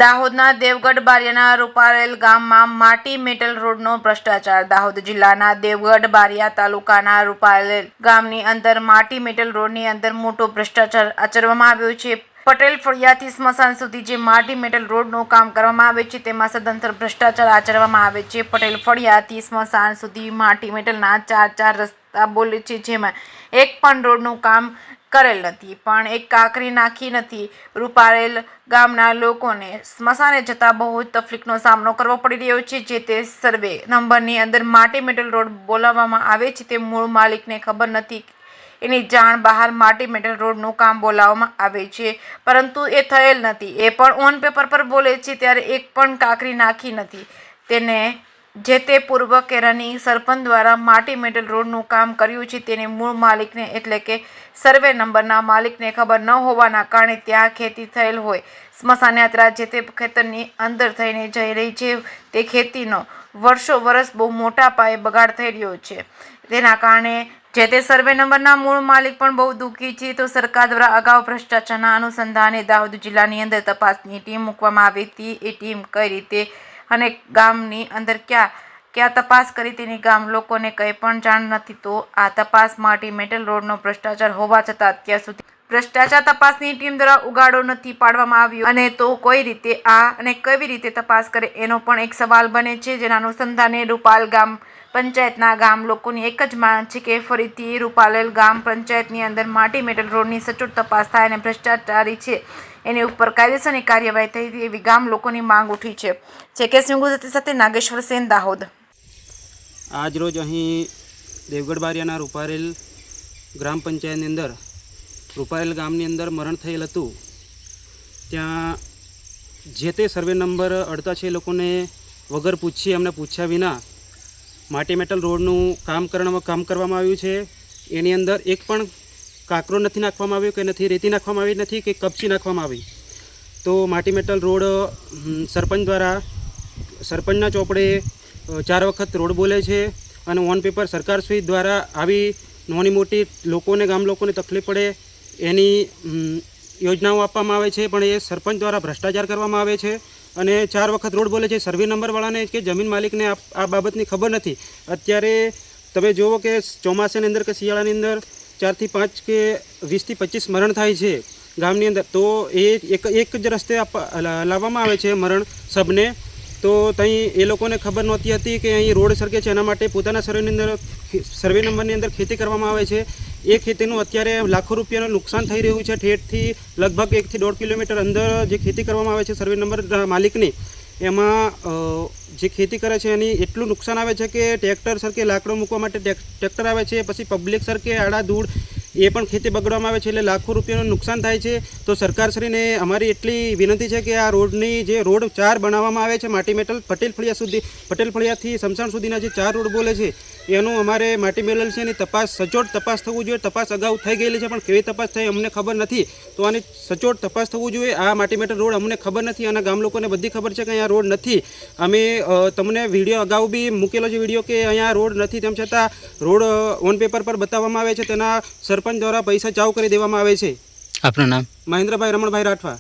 દાહોદના દેવગઢ બારિયાના રૂપારેલ ગામમાં માટી મેટલ રોડનો ભ્રષ્ટાચાર. દાહોદ જિલ્લાના દેવગઢ બારિયા તાલુકાના રૂપારેલ ગામની અંદર માટી મેટલ રોડની અંદર મોટો ભ્રષ્ટાચાર આચરવામાં આવ્યો છે. પટેલ ફળિયાથી સ્મશાન સુધી જે માટી મેટલ રોડનું કામ કરવામાં આવે છે તેમાં સદંતર ભ્રષ્ટાચાર આચરવામાં આવે છે. પટેલ ફળિયાથી સ્મશાન સુધી માટી મેટલના ચાર રસ્તા બોલે છે, જેમાં એક પણ રોડનું કામ કરેલ નથી, પણ એક કાંકરી નાખી નથી. રૂપારેલ ગામના લોકોને સ્મશાને જતા બહુ તકલીફનો સામનો કરવો પડી રહ્યો છે. જે તે સર્વે નંબરની અંદર માટી મેટલ રોડ બોલાવવામાં આવે છે તે મૂળ માલિકને ખબર નથી. એની જાણ બહાર માટી મેટલ રોડનું કામ બોલાવવામાં આવે છે, પરંતુ એ થયેલ નથી. એ પણ ઓન પેપર પર બોલે છે ત્યારે એક પણ કાંકરી નાખી નથી. તેને જે તે પૂર્વ કેરાની સરપંચ દ્વારા માટી મેટલ રોડનું કામ કર્યું છે તેને મૂળ માલિકને એટલે કે સર્વે નંબરના માલિકને ખબર ન હોવાના કારણે ત્યાં ખેતી થયેલ હોય. સ્મશાન યાત્રા જે તે ખેતરની અંદર થઈને જઈ રહી છે તે ખેતીનો વર્ષો બહુ મોટા પાયે બગાડ થઈ રહ્યો છે. તેના કારણે જે તે સર્વે નંબરના મૂળ માલિક પણ બહુ દુઃખી છે. તો સરકાર દ્વારા અગાઉ ભ્રષ્ટાચારના અનુસંધાને દાહોદ જિલ્લાની અંદર તપાસની ટીમ મૂકવામાં આવી હતી. એ ટીમ કઈ રીતે અને ગામની અંદર ક્યાં તપાસ કરી તેની ગામ લોકોને કંઈ પણ જાણ નથી. તો આ તપાસ માટી મેટલ રોડનો ભ્રષ્ટાચાર હોવા છતાં અત્યાર સુધી ભ્રષ્ટાચાર તપાસની ટીમ દ્વારા ઉગાડો નથી પાડવામાં આવ્યો. અને તો કોઈ રીતે અને કેવી રીતે તપાસ કરે એનો પણ એક સવાલ બને છે. જેના અનુસંધાને રૂપાલ ગામ પંચાયતના ગામ લોકોની એક જ માંગ છે કે ફરીથી રૂપારેલ ગામ પંચાયતની અંદર માટી મેટલ રોડની સચોટ તપાસ થાય અને ભ્રષ્ટાચારી છે એની ઉપર કાયદેસરની કાર્યવાહી થઈ એવી ગામ લોકોની માંગ ઉઠી છે. કે સિંગુજતી સાથે નાગેશ્વર સેન, દાહોદ. આજ રોજ અહીં દેવગઢ બારિયાના રૂપારેલ ગ્રામ પંચાયતની અંદર રૂપારેલ ગામની અંદર મરણ થયેલ હતું. ત્યાં જે તે સર્વે નંબર અડતા છે એ લોકોને વગર પૂછીએ અમને પૂછ્યા વિના માટી મેટલ રોડનું કામ કરવામાં આવ્યું છે. એની અંદર એક પણ કાંકરો નથી નાખવામાં આવ્યો કે નથી રેતી નાખવામાં આવી નથી કે કપચી નાખવામાં આવી. તો માટી મેટલ રોડ સરપંચ દ્વારા સરપંચના ચોપડે 4 વખત રોડ બોલે છે અને ઓન પેપર સરકારશ્રી દ્વારા આવી નાની મોટી લોકોને ગામ લોકોને તકલીફ પડે એની યોજનાઓ આપવામાં આવે છે, પણ એ સરપંચ દ્વારા ભ્રષ્ટાચાર કરવામાં આવે છે અને 4 વખત રોડ બોલે છે. સર્વે નંબરવાળાને કે જમીન માલિકને આ બાબતની ખબર નથી. અત્યારે તમે જુઓ કે ચોમાસાની અંદર કે શિયાળાની અંદર 4 થી 5 કે 20 થી 25 મરણ થાય છે ગામની અંદર. તો એ એક જ રસ્તે લાવવામાં આવે છે મરણ સબને. તો ત્યાં એ લોકોને ખબર નહોતી હતી કે અહીં રોડ સરકે છે, એના માટે પોતાના સર્વે નંબરની અંદર ખેતી કરવામાં આવે છે. એ ખેતીનું અત્યારે લાખો રૂપિયાનું નુકસાન થઈ રહ્યું છે. ઠેઠથી લગભગ 1 થી 1.5 કિલોમીટર અંદર જે ખેતી કરવામાં આવે છે સર્વે નંબર માલિકની, એમાં જે ખેતી કરે છે એની એટલું નુકસાન આવે છે કે ટ્રેક્ટર સરકે લાકડો મૂકવા માટે ટ્રેક્ટર આવે છે, પછી પબ્લિક સરકે આડા ધૂળ એ પણ ખેતી બગડવામાં આવે છે, એટલે લાખો રૂપિયાનું નુકસાન થાય છે. તો સરકારશ્રીને અમારી એટલી વિનંતી છે કે આ રોડની જે રોડ 4 બનાવવામાં આવે છે માટી મેટલ પટેલ ફળિયાથી સ્મશાન સુધીના જે 4 રોડ બોલે છે એનું અમારે માટી મેટલ છે એની તપાસ સચોટ તપાસ થવું જોઈએ. તપાસ અગાઉ થઈ ગયેલી છે પણ કેવી તપાસ થઈ અમને ખબર નથી. તો આની સચોટ તપાસ થવું જોઈએ. આ માટી મેટલ રોડ અમને ખબર નથી અને ગામ લોકોને બધી ખબર છે કે અહીંયા રોડ નથી. અમે તમને વિડીયો અગાઉ બી મૂકેલો છે વિડીયો કે અહીંયા રોડ નથી, તેમ છતાં રોડ ઓન પેપર પર બતાવવામાં આવે છે. તેના સરપંચ દ્વારા પૈસા ચાવ કરી દેવામાં આવે છે. આપનું નામ? મહેન્દ્રભાઈ રમણભાઈ રાઠવા.